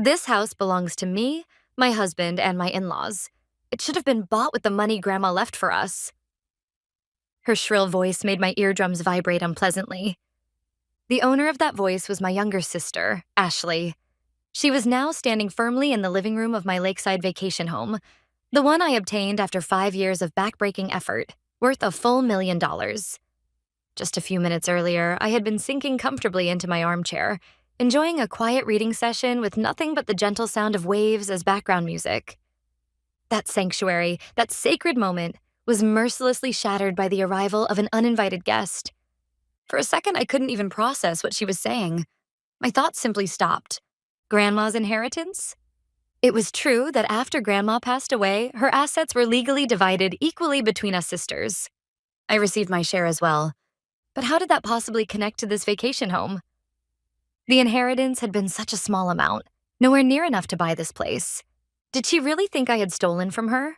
This house belongs to me, my husband, and my in-laws. It should have been bought with the money Grandma left for us. Her shrill voice made my eardrums vibrate unpleasantly. The owner of that voice was my younger sister, Ashley. She was now standing firmly in the living room of my lakeside vacation home, the one I obtained after 5 years of backbreaking effort, worth a full $1 million. Just a few minutes earlier, I had been sinking comfortably into my armchair, enjoying a quiet reading session with nothing but the gentle sound of waves as background music. That sanctuary, that sacred moment, was mercilessly shattered by the arrival of an uninvited guest. For a second, I couldn't even process what she was saying. My thoughts simply stopped. Grandma's inheritance? It was true that after Grandma passed away, her assets were legally divided equally between us sisters. I received my share as well. But how did that possibly connect to this vacation home? The inheritance had been such a small amount, nowhere near enough to buy this place. Did she really think I had stolen from her?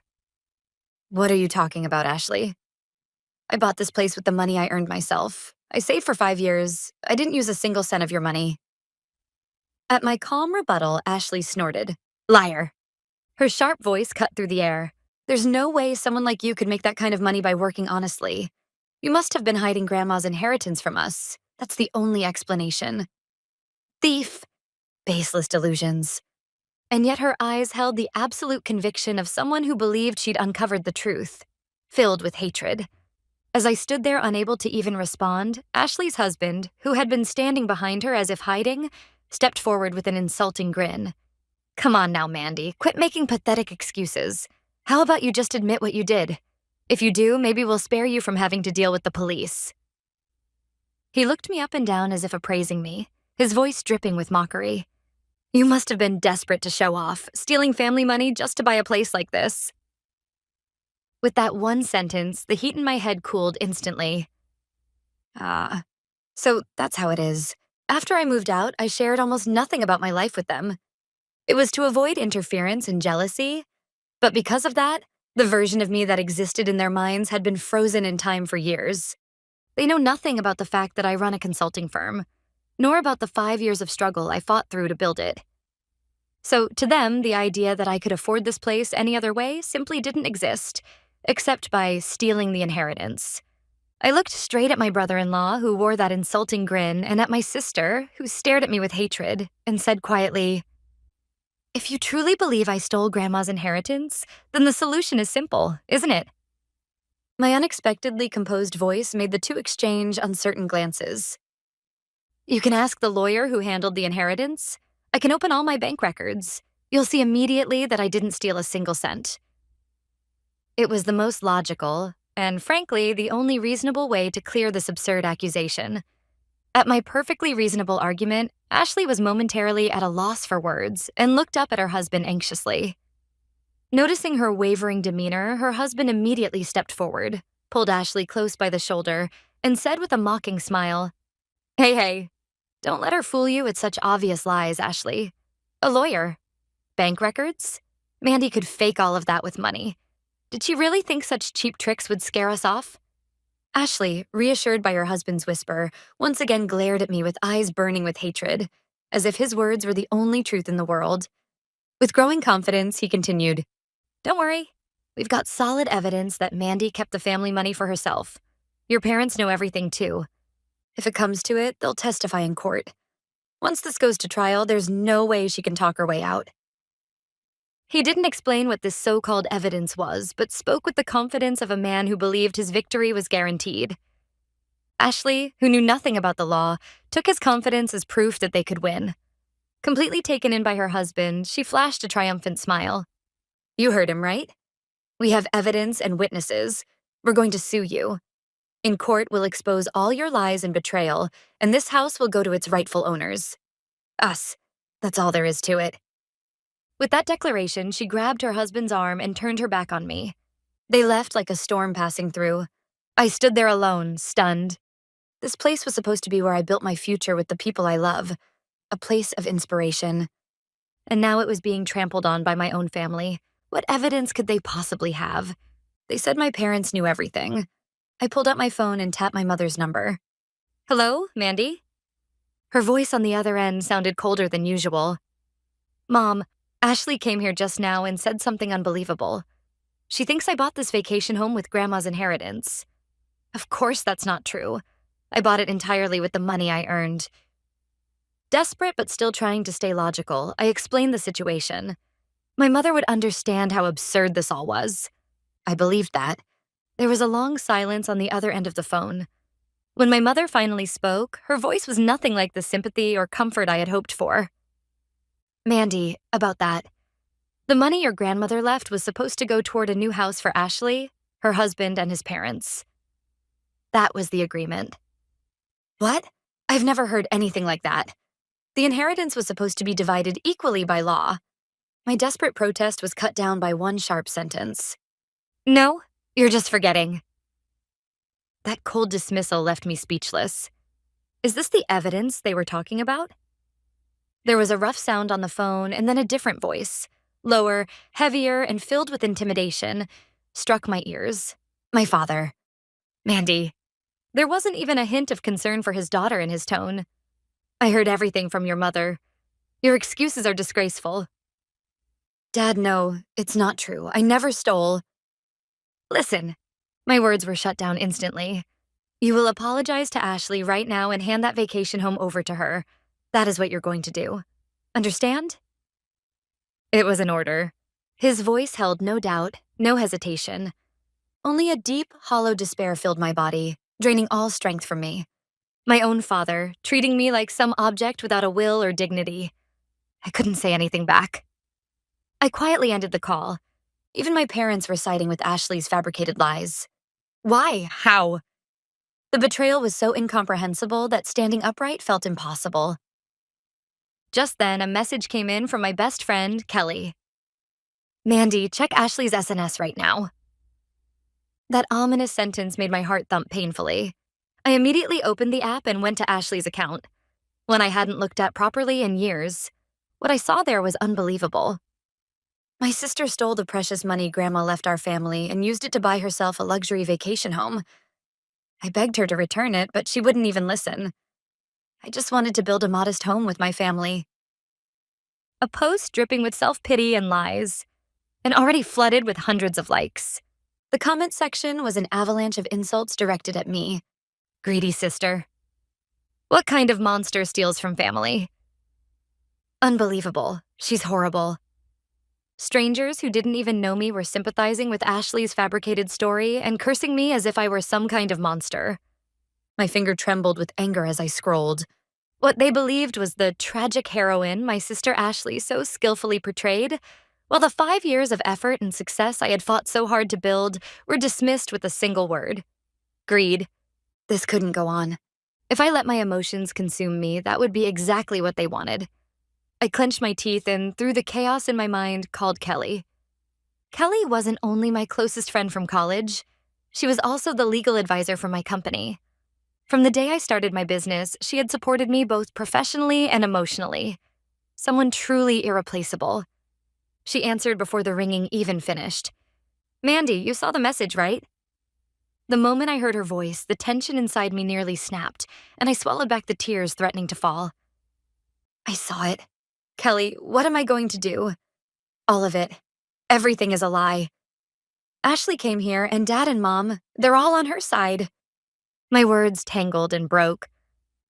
What are you talking about, Ashley? I bought this place with the money I earned myself. I saved for 5 years. I didn't use a single cent of your money. At my calm rebuttal, Ashley snorted. Liar. Her sharp voice cut through the air. There's no way someone like you could make that kind of money by working honestly. You must have been hiding Grandma's inheritance from us. That's the only explanation. Thief. Baseless delusions. And yet her eyes held the absolute conviction of someone who believed she'd uncovered the truth, filled with hatred. As I stood there unable to even respond, Ashley's husband, who had been standing behind her as if hiding, stepped forward with an insulting grin. Come on now, Mandy, quit making pathetic excuses. How about you just admit what you did? If you do, maybe we'll spare you from having to deal with the police. He looked me up and down as if appraising me, his voice dripping with mockery. You must have been desperate to show off, stealing family money just to buy a place like this. With that one sentence, the heat in my head cooled instantly. So that's how it is. After I moved out, I shared almost nothing about my life with them. It was to avoid interference and jealousy, but because of that, the version of me that existed in their minds had been frozen in time for years. They know nothing about the fact that I run a consulting firm, nor about the 5 years of struggle I fought through to build it. So to them, the idea that I could afford this place any other way simply didn't exist, except by stealing the inheritance. I looked straight at my brother-in-law, who wore that insulting grin, and at my sister, who stared at me with hatred, and said quietly, If you truly believe I stole Grandma's inheritance, then the solution is simple, isn't it? My unexpectedly composed voice made the two exchange uncertain glances. You can ask the lawyer who handled the inheritance. I can open all my bank records. You'll see immediately that I didn't steal a single cent. It was the most logical, and frankly, the only reasonable way to clear this absurd accusation. At my perfectly reasonable argument, Ashley was momentarily at a loss for words and looked up at her husband anxiously. Noticing her wavering demeanor, her husband immediately stepped forward, pulled Ashley close by the shoulder, and said with a mocking smile, Hey, don't let her fool you with such obvious lies, Ashley. A lawyer. Bank records? Mandy could fake all of that with money. Did she really think such cheap tricks would scare us off? Ashley, reassured by her husband's whisper, once again glared at me with eyes burning with hatred, as if his words were the only truth in the world. With growing confidence, he continued, Don't worry. We've got solid evidence that Mandy kept the family money for herself. Your parents know everything, too. If it comes to it, they'll testify in court. Once this goes to trial, there's no way she can talk her way out. He didn't explain what this so-called evidence was, but spoke with the confidence of a man who believed his victory was guaranteed. Ashley, who knew nothing about the law, took his confidence as proof that they could win. Completely taken in by her husband, she flashed a triumphant smile. You heard him, right? We have evidence and witnesses. We're going to sue you. In court, we'll expose all your lies and betrayal, and this house will go to its rightful owners. Us. That's all there is to it. With that declaration, she grabbed her husband's arm and turned her back on me. They left like a storm passing through. I stood there alone, stunned. This place was supposed to be where I built my future with the people I love, a place of inspiration. And now it was being trampled on by my own family. What evidence could they possibly have? They said my parents knew everything. I pulled out my phone and tapped my mother's number. Hello, Mandy? Her voice on the other end sounded colder than usual. Mom, Ashley came here just now and said something unbelievable. She thinks I bought this vacation home with Grandma's inheritance. Of course that's not true. I bought it entirely with the money I earned. Desperate but still trying to stay logical, I explained the situation. My mother would understand how absurd this all was. I believed that. There was a long silence on the other end of the phone. When my mother finally spoke, her voice was nothing like the sympathy or comfort I had hoped for. Mandy, about that. The money your grandmother left was supposed to go toward a new house for Ashley, her husband, and his parents. That was the agreement. What? I've never heard anything like that. The inheritance was supposed to be divided equally by law. My desperate protest was cut down by one sharp sentence. No, you're just forgetting. That cold dismissal left me speechless. Is this the evidence they were talking about? There was a rough sound on the phone and then a different voice, lower, heavier, and filled with intimidation, struck my ears. My father. Mandy. There wasn't even a hint of concern for his daughter in his tone. I heard everything from your mother. Your excuses are disgraceful. Dad, no, it's not true. I never stole. Listen. My words were shut down instantly. You will apologize to Ashley right now and hand that vacation home over to her. That is what you're going to do. Understand? It was an order. His voice held no doubt, no hesitation. Only a deep, hollow despair filled my body, draining all strength from me. My own father, treating me like some object without a will or dignity. I couldn't say anything back. I quietly ended the call. Even my parents were siding with Ashley's fabricated lies. Why? How? The betrayal was so incomprehensible that standing upright felt impossible. Just then, a message came in from my best friend, Kelly. Mandy, check Ashley's SNS right now. That ominous sentence made my heart thump painfully. I immediately opened the app and went to Ashley's account, one I hadn't looked at properly in years. What I saw there was unbelievable. My sister stole the precious money Grandma left our family and used it to buy herself a luxury vacation home. I begged her to return it, but she wouldn't even listen. I just wanted to build a modest home with my family. A post dripping with self-pity and lies, and already flooded with hundreds of likes. The comment section was an avalanche of insults directed at me. Greedy sister. What kind of monster steals from family? Unbelievable. She's horrible. Strangers who didn't even know me were sympathizing with Ashley's fabricated story and cursing me as if I were some kind of monster. My finger trembled with anger as I scrolled. What they believed was the tragic heroine my sister Ashley so skillfully portrayed, while the 5 years of effort and success I had fought so hard to build were dismissed with a single word. Greed. This couldn't go on. If I let my emotions consume me, that would be exactly what they wanted. I clenched my teeth and, through the chaos in my mind, called Kelly. Kelly wasn't only my closest friend from college, she was also the legal advisor for my company. From the day I started my business, she had supported me both professionally and emotionally. Someone truly irreplaceable. She answered before the ringing even finished. Mandy, you saw the message, right? The moment I heard her voice, the tension inside me nearly snapped, and I swallowed back the tears threatening to fall. I saw it. Kelly, what am I going to do? All of it. Everything is a lie. Ashley came here, and Dad and Mom, they're all on her side. My words tangled and broke.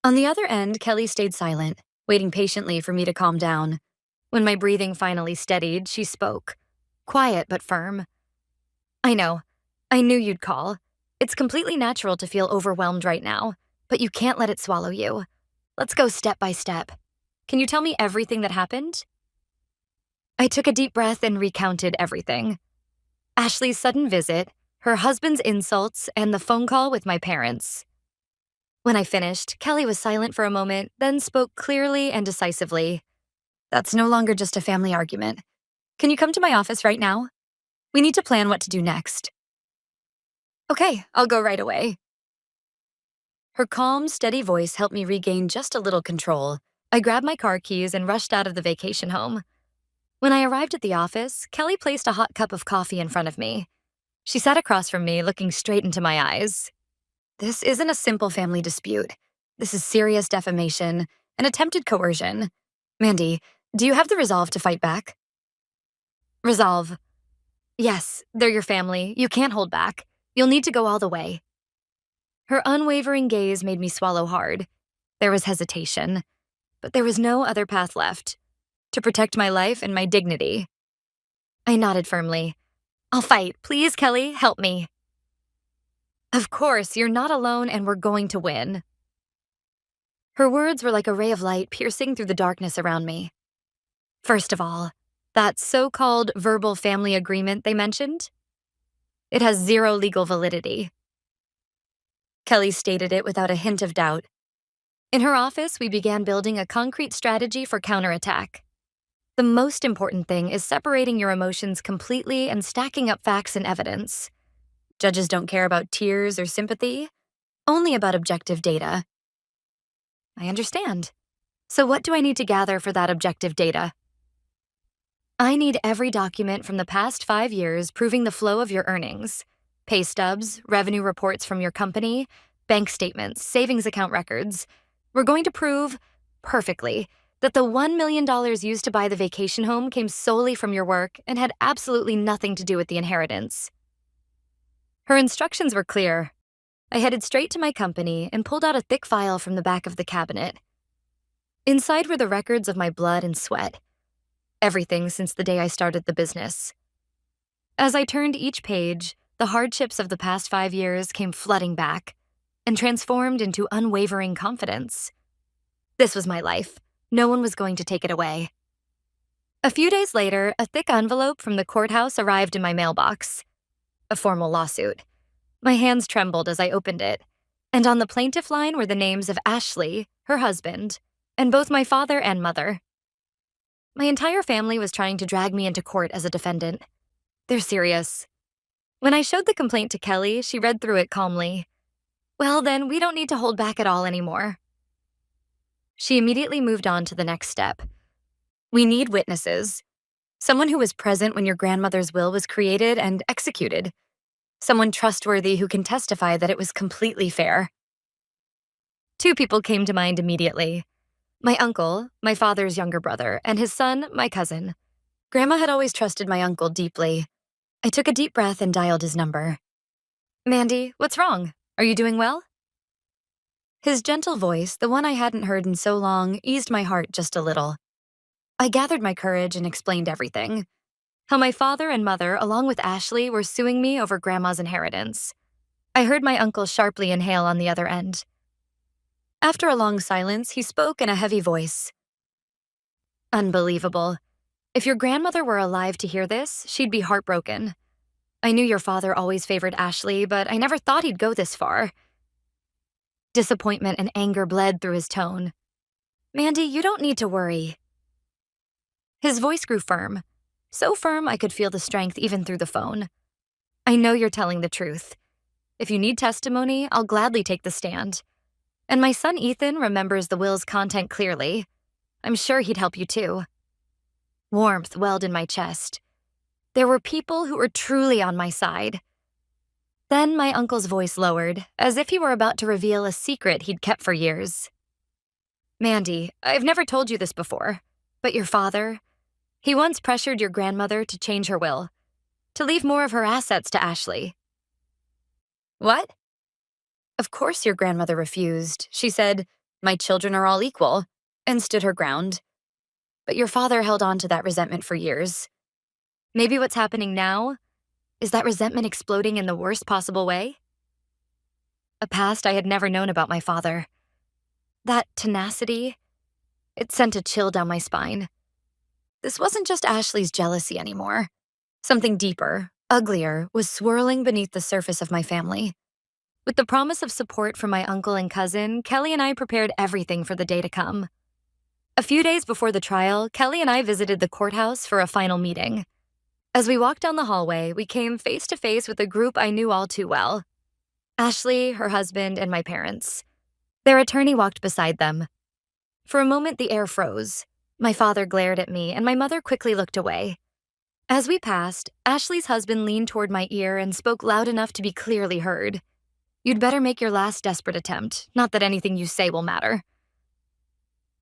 On the other end, Kelly stayed silent, waiting patiently for me to calm down. When my breathing finally steadied, she spoke. Quiet but firm. I know. I knew you'd call. It's completely natural to feel overwhelmed right now, but you can't let it swallow you. Let's go step by step. Can you tell me everything that happened? I took a deep breath and recounted everything. Ashley's sudden visit, her husband's insults, and the phone call with my parents. When I finished, Kelly was silent for a moment, then spoke clearly and decisively. That's no longer just a family argument. Can you come to my office right now? We need to plan what to do next. Okay, I'll go right away. Her calm, steady voice helped me regain just a little control. I grabbed my car keys and rushed out of the vacation home. When I arrived at the office, Kelly placed a hot cup of coffee in front of me. She sat across from me, looking straight into my eyes. This isn't a simple family dispute. This is serious defamation and attempted coercion. Mandy, Do you have the resolve to fight back? Resolve. Yes, they're your family. You can't hold back. You'll need to go all the way. Her unwavering gaze made me swallow hard. There was hesitation, but there was no other path left. To protect my life and my dignity. I nodded firmly. I'll fight. Please, Kelly, help me. Of course, you're not alone and we're going to win. Her words were like a ray of light piercing through the darkness around me. First of all, that so-called verbal family agreement they mentioned? It has zero legal validity. Kelly stated it without a hint of doubt. In her office, we began building a concrete strategy for counterattack. The most important thing is separating your emotions completely and stacking up facts and evidence. Judges don't care about tears or sympathy, only about objective data. I understand. So what do I need to gather for that objective data? I need every document from the past 5 years proving the flow of your earnings. Pay stubs, revenue reports from your company, bank statements, savings account records. We're going to prove, perfectly, that the $1 million used to buy the vacation home came solely from your work and had absolutely nothing to do with the inheritance. Her instructions were clear. I headed straight to my company and pulled out a thick file from the back of the cabinet. Inside were the records of my blood and sweat. Everything since the day I started the business. As I turned each page, the hardships of the past 5 years came flooding back and transformed into unwavering confidence. This was my life. No one was going to take it away. A few days later, a thick envelope from the courthouse arrived in my mailbox. A formal lawsuit. My hands trembled as I opened it, and on the plaintiff line were the names of Ashley, her husband, and both my father and mother. My entire family was trying to drag me into court as a defendant. They're serious. When I showed the complaint to Kelly, she read through it calmly. Well, then, we don't need to hold back at all anymore. She immediately moved on to the next step. We need witnesses. Someone who was present when your grandmother's will was created and executed. Someone trustworthy who can testify that it was completely fair. 2 people came to mind immediately. My uncle, my father's younger brother, and his son, my cousin. Grandma had always trusted my uncle deeply. I took a deep breath and dialed his number. Mandy, what's wrong? Are you doing well? His gentle voice, the one I hadn't heard in so long, eased my heart just a little. I gathered my courage and explained everything. How my father and mother, along with Ashley, were suing me over Grandma's inheritance. I heard my uncle sharply inhale on the other end. After a long silence, he spoke in a heavy voice. Unbelievable. If your grandmother were alive to hear this, she'd be heartbroken. I knew your father always favored Ashley, but I never thought he'd go this far. Disappointment and anger bled through his tone. Mandy, you don't need to worry. His voice grew firm. So firm I could feel the strength even through the phone. I know you're telling the truth. If you need testimony, I'll gladly take the stand. And my son Ethan remembers the will's content clearly. I'm sure he'd help you too. Warmth welled in my chest. There were people who were truly on my side. Then my uncle's voice lowered, as if he were about to reveal a secret he'd kept for years. Mandy, I've never told you this before, but your father, he once pressured your grandmother to change her will, to leave more of her assets to Ashley. What? Of course your grandmother refused. She said, "My children are all equal," and stood her ground. But your father held on to that resentment for years. Maybe what's happening now is that resentment exploding in the worst possible way? A past I had never known about my father. That tenacity, it sent a chill down my spine. This wasn't just Ashley's jealousy anymore. Something deeper, uglier, was swirling beneath the surface of my family. With the promise of support from my uncle and cousin, Kelly and I prepared everything for the day to come. A few days before the trial, Kelly and I visited the courthouse for a final meeting. As we walked down the hallway, we came face to face with a group I knew all too well. Ashley, her husband, and my parents. Their attorney walked beside them. For a moment, the air froze. My father glared at me, and my mother quickly looked away. As we passed, Ashley's husband leaned toward my ear and spoke loud enough to be clearly heard. You'd better make your last desperate attempt, not that anything you say will matter.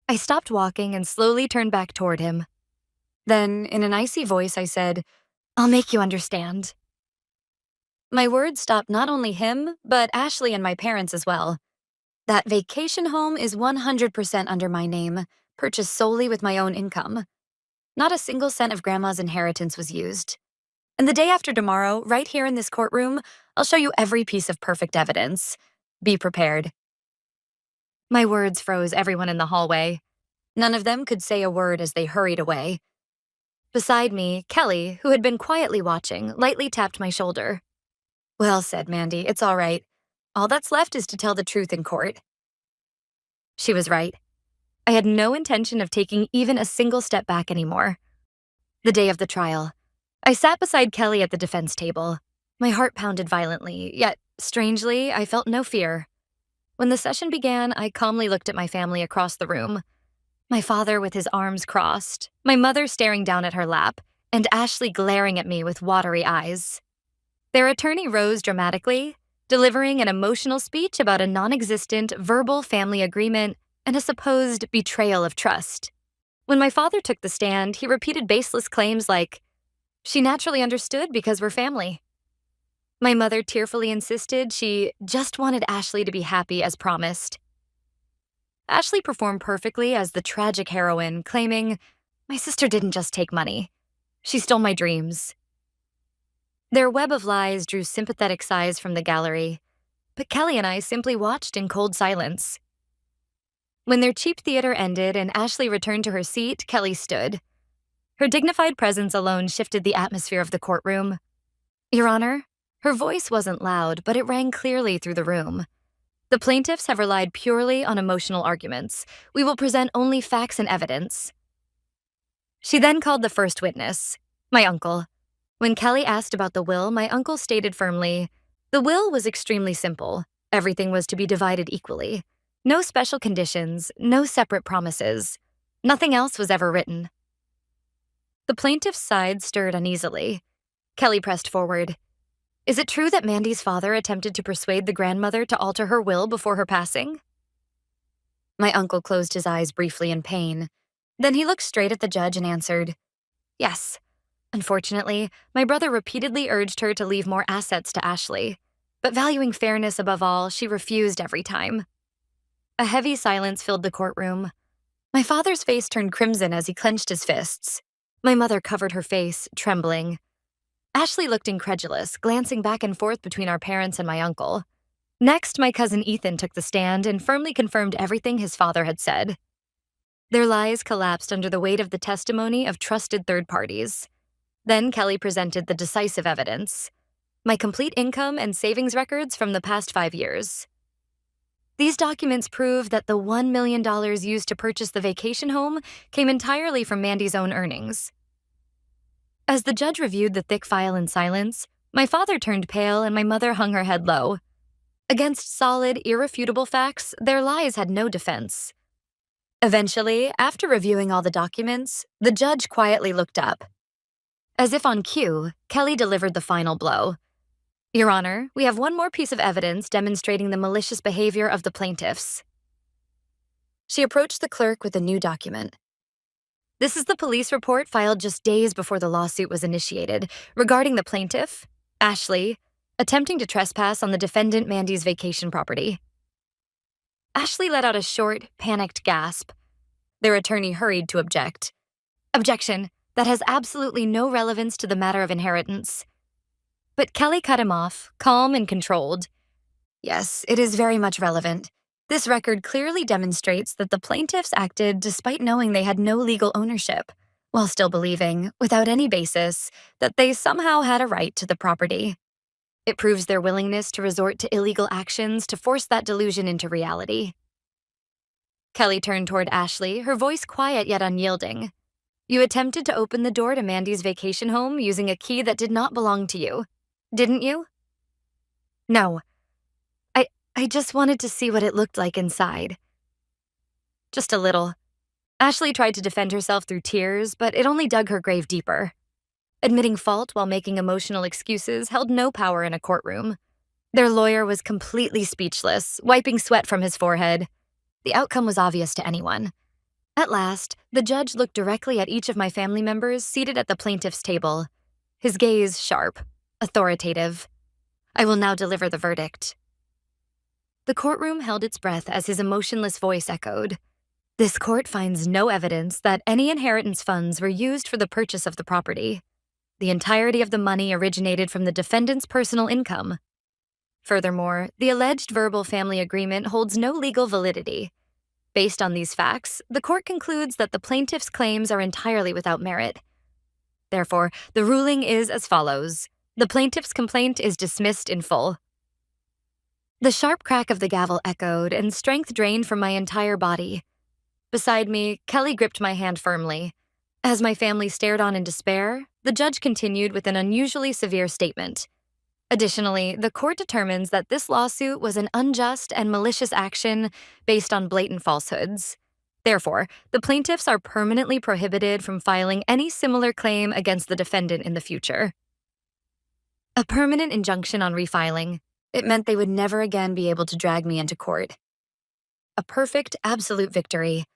I stopped walking and slowly turned back toward him. Then, in an icy voice, I said, "I'll make you understand." My words stopped not only him, but Ashley and my parents as well. That vacation home is 100% under my name, purchased solely with my own income. Not a single cent of Grandma's inheritance was used. And the day after tomorrow, right here in this courtroom, I'll show you every piece of perfect evidence. Be prepared. My words froze everyone in the hallway. None of them could say a word as they hurried away. Beside me, Kelly, who had been quietly watching, lightly tapped my shoulder. "Well said, Mandy, it's all right. All that's left is to tell the truth in court." She was right. I had no intention of taking even a single step back anymore. The day of the trial, I sat beside Kelly at the defense table. My heart pounded violently, yet, strangely, I felt no fear. When the session began, I calmly looked at my family across the room. My father with his arms crossed, my mother staring down at her lap, and Ashley glaring at me with watery eyes. Their attorney rose dramatically, delivering an emotional speech about a non-existent verbal family agreement and a supposed betrayal of trust. When my father took the stand, he repeated baseless claims like, "She naturally understood because we're family." My mother tearfully insisted she just wanted Ashley to be happy as promised. Ashley performed perfectly as the tragic heroine, claiming, "My sister didn't just take money. She stole my dreams." Their web of lies drew sympathetic sighs from the gallery, but Kelly and I simply watched in cold silence. When their cheap theater ended and Ashley returned to her seat, Kelly stood. Her dignified presence alone shifted the atmosphere of the courtroom. "Your Honor," her voice wasn't loud, but it rang clearly through the room. "The plaintiffs have relied purely on emotional arguments. We will present only facts and evidence." She then called the first witness, my uncle. When Kelly asked about the will, my uncle stated firmly, "The will was extremely simple. Everything was to be divided equally. No special conditions, no separate promises. Nothing else was ever written." The plaintiff's side stirred uneasily. Kelly pressed forward. "Is it true that Mandy's father attempted to persuade the grandmother to alter her will before her passing?" My uncle closed his eyes briefly in pain. Then he looked straight at the judge and answered, "Yes. Unfortunately, my brother repeatedly urged her to leave more assets to Ashley, but valuing fairness above all, she refused every time." A heavy silence filled the courtroom. My father's face turned crimson as he clenched his fists. My mother covered her face, trembling. Ashley looked incredulous, glancing back and forth between our parents and my uncle. Next, my cousin Ethan took the stand and firmly confirmed everything his father had said. Their lies collapsed under the weight of the testimony of trusted third parties. Then Kelly presented the decisive evidence: my complete income and savings records from the past 5 years. These documents prove that the $1 million used to purchase the vacation home came entirely from Mandy's own earnings. As the judge reviewed the thick file in silence, my father turned pale and my mother hung her head low. Against solid, irrefutable facts, their lies had no defense. Eventually, after reviewing all the documents, the judge quietly looked up. As if on cue, Kelly delivered the final blow. "Your Honor, we have one more piece of evidence demonstrating the malicious behavior of the plaintiffs." She approached the clerk with a new document. "This is the police report filed just days before the lawsuit was initiated regarding the plaintiff, Ashley, attempting to trespass on the defendant Mandy's vacation property." Ashley let out a short, panicked gasp. Their attorney hurried to object. "Objection. That has absolutely no relevance to the matter of inheritance." But Kelly cut him off, calm and controlled. "Yes, it is very much relevant. This record clearly demonstrates that the plaintiffs acted despite knowing they had no legal ownership, while still believing, without any basis, that they somehow had a right to the property. It proves their willingness to resort to illegal actions to force that delusion into reality." Kelly turned toward Ashley, her voice quiet yet unyielding. "You attempted to open the door to Mandy's vacation home using a key that did not belong to you, didn't you?" "No. I just wanted to see what it looked like inside." "Just a little." Ashley tried to defend herself through tears, but it only dug her grave deeper. Admitting fault while making emotional excuses held no power in a courtroom. Their lawyer was completely speechless, wiping sweat from his forehead. The outcome was obvious to anyone. At last, the judge looked directly at each of my family members seated at the plaintiff's table, his gaze sharp, authoritative. I will now deliver the verdict. The courtroom held its breath as his emotionless voice echoed. This court finds no evidence that any inheritance funds were used for the purchase of the property. The entirety of the money originated from the defendant's personal income. Furthermore, the alleged verbal family agreement holds no legal validity. Based on these facts, the court concludes that the plaintiff's claims are entirely without merit. Therefore, the ruling is as follows. The plaintiff's complaint is dismissed in full. The sharp crack of the gavel echoed, and strength drained from my entire body. Beside me, Kelly gripped my hand firmly. As my family stared on in despair, the judge continued with an unusually severe statement. Additionally, the court determines that this lawsuit was an unjust and malicious action based on blatant falsehoods. Therefore, the plaintiffs are permanently prohibited from filing any similar claim against the defendant in the future. A permanent injunction on refiling. It meant they would never again be able to drag me into court. A perfect, absolute victory.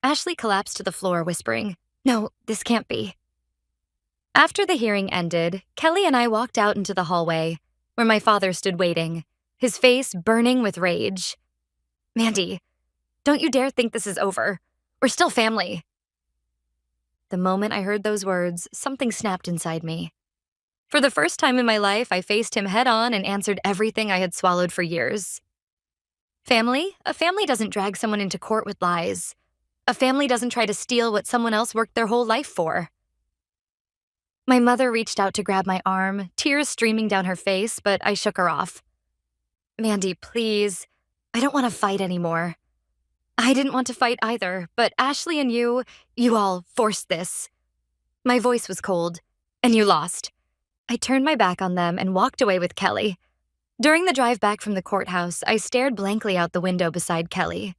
Ashley collapsed to the floor, whispering, "No, this can't be." After the hearing ended, Kelly and I walked out into the hallway, where my father stood waiting, his face burning with rage. "Mandy, don't you dare think this is over. We're still family." The moment I heard those words, something snapped inside me. For the first time in my life, I faced him head-on and answered everything I had swallowed for years. Family? A family doesn't drag someone into court with lies. A family doesn't try to steal what someone else worked their whole life for. My mother reached out to grab my arm, tears streaming down her face, but I shook her off. "Mandy, please. I don't want to fight anymore." I didn't want to fight either, but Ashley and you all forced this. My voice was cold, and you lost. I turned my back on them and walked away with Kelly. During the drive back from the courthouse, I stared blankly out the window beside Kelly.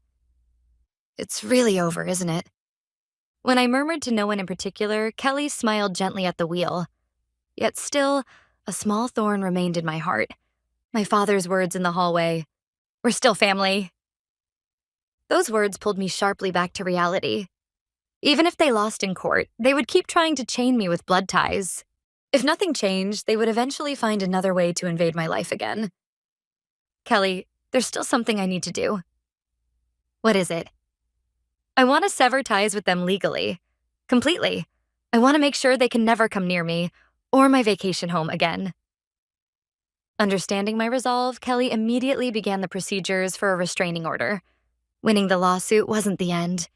"It's really over, isn't it?" When I murmured to no one in particular, Kelly smiled gently at the wheel. Yet still, a small thorn remained in my heart. My father's words in the hallway, "We're still family." Those words pulled me sharply back to reality. Even if they lost in court, they would keep trying to chain me with blood ties. If nothing changed, they would eventually find another way to invade my life again. "Kelly, there's still something I need to do." "What is it?" "I want to sever ties with them legally. Completely. I want to make sure they can never come near me or my vacation home again." Understanding my resolve, Kelly immediately began the procedures for a restraining order. Winning the lawsuit wasn't the end.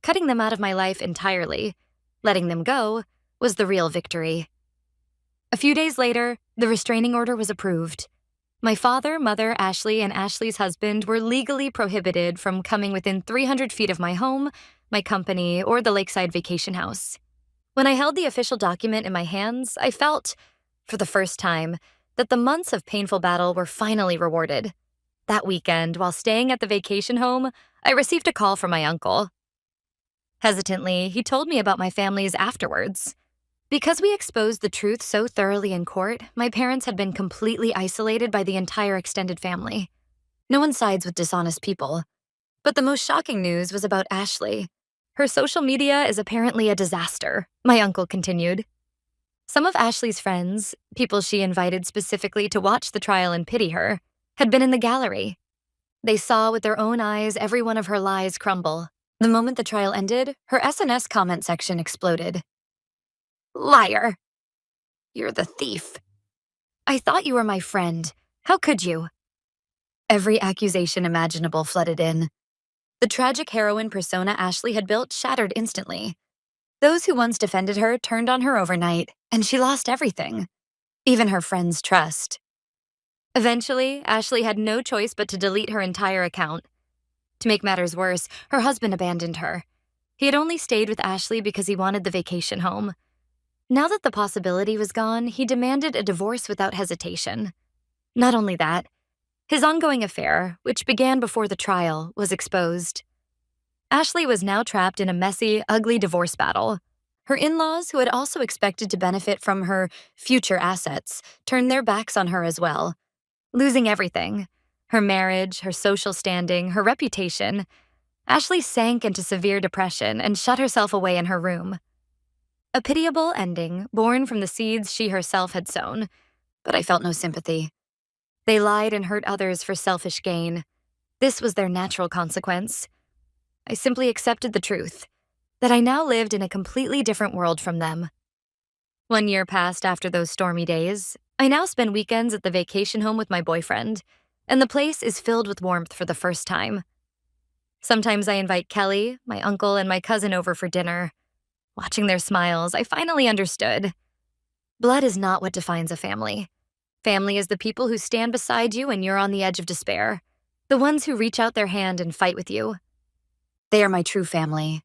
Cutting them out of my life entirely, letting them go, was the real victory. A few days later, the restraining order was approved. My father, mother, Ashley, and Ashley's husband were legally prohibited from coming within 300 feet of my home, my company, or the lakeside vacation house. When I held the official document in my hands, I felt, for the first time, that the months of painful battle were finally rewarded. That weekend, while staying at the vacation home, I received a call from my uncle. Hesitantly, he told me about my family's afterwards. Because we exposed the truth so thoroughly in court, my parents had been completely isolated by the entire extended family. No one sides with dishonest people. But the most shocking news was about Ashley. Her social media is apparently a disaster, my uncle continued. Some of Ashley's friends, people she invited specifically to watch the trial and pity her, had been in the gallery. They saw with their own eyes every one of her lies crumble. The moment the trial ended, her SNS comment section exploded. "Liar! You're the thief. I thought you were my friend. How could you?" Every accusation imaginable flooded in. The tragic heroine persona Ashley had built shattered instantly. Those who once defended her turned on her overnight, and she lost everything, even her friends' trust. Eventually, Ashley had no choice but to delete her entire account. To make matters worse, her husband abandoned her. He had only stayed with Ashley because he wanted the vacation home. Now that the possibility was gone, he demanded a divorce without hesitation. Not only that, his ongoing affair, which began before the trial, was exposed. Ashley was now trapped in a messy, ugly divorce battle. Her in-laws, who had also expected to benefit from her future assets, turned their backs on her as well. Losing everything, her marriage, her social standing, her reputation, Ashley sank into severe depression and shut herself away in her room. A pitiable ending born from the seeds she herself had sown, but I felt no sympathy. They lied and hurt others for selfish gain. This was their natural consequence. I simply accepted the truth, that I now lived in a completely different world from them. 1 year passed after those stormy days. I now spend weekends at the vacation home with my boyfriend, and the place is filled with warmth for the first time. Sometimes I invite Kelly, my uncle, and my cousin over for dinner. Watching their smiles, I finally understood. Blood is not what defines a family. Family is the people who stand beside you when you're on the edge of despair, the ones who reach out their hand and fight with you. They are my true family.